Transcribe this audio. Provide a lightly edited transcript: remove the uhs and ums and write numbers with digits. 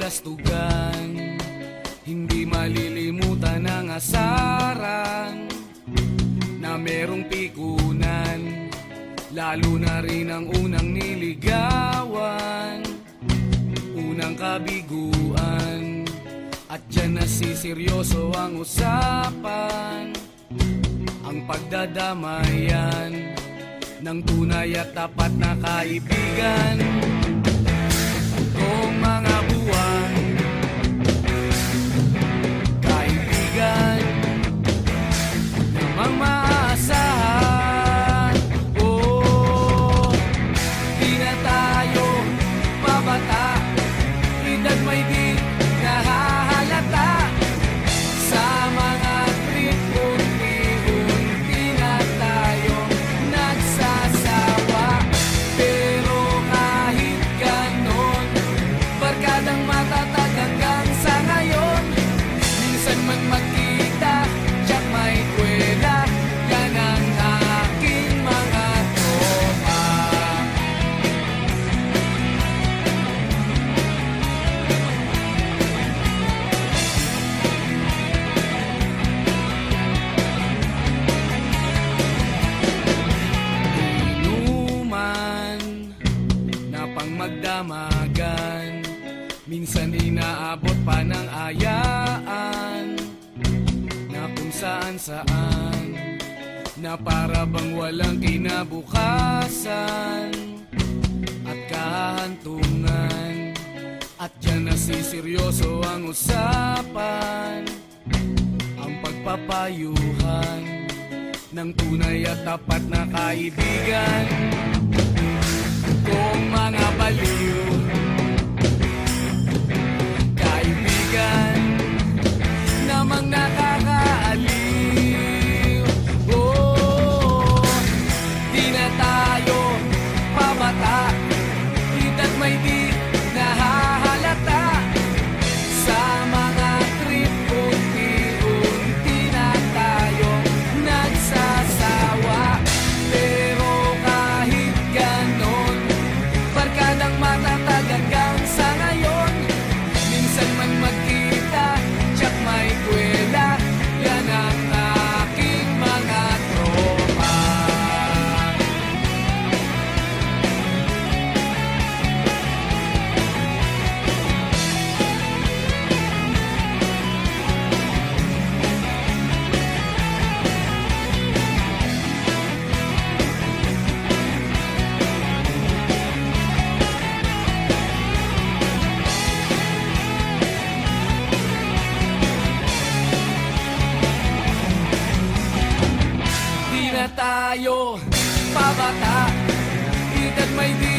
kastugan, hindi malilimutan ang asaran na merong pikunan, lalo na rin ang unang niligawan, unang kabiguan. At dyan nasiseryoso ang usapan, ang pagdadamayan ng tunay at tapat na kaibigan. Kung mga buwan, kaibigan namang maaasahan. Oh, di na tayo pabata, edad may di nahahalata. Sa mga trip, unti-unti na tayong nagsasawa. Pero kahit ganon, barkadang matatag hanggang sa ngayon. Minsan man magkita, tiyak may kwela, yan ang aking mga tropa. Inuman na pang magdamagan, minsan inaabot pa ng ayaan, na kung saan-saan, na para bang walang kinabukasan at kahantungan. At dyan nasiseryoso ang usapan, ang pagpapayuhan ng tunay at tapat na kaibigan. Kung mga baliw, kaibigan namang nakakaaliw. Oh, di na tayo pabata, edad may di nahahalata. Sa mga trip, unti-unti na tayong nagsasawa. Pero kahit ganon, barkadang matatag hanggang sa ngayon. Minsan man magkita, tiyak may kwela, yan ang aking mga tropa. Di na tayo pabata, edad may di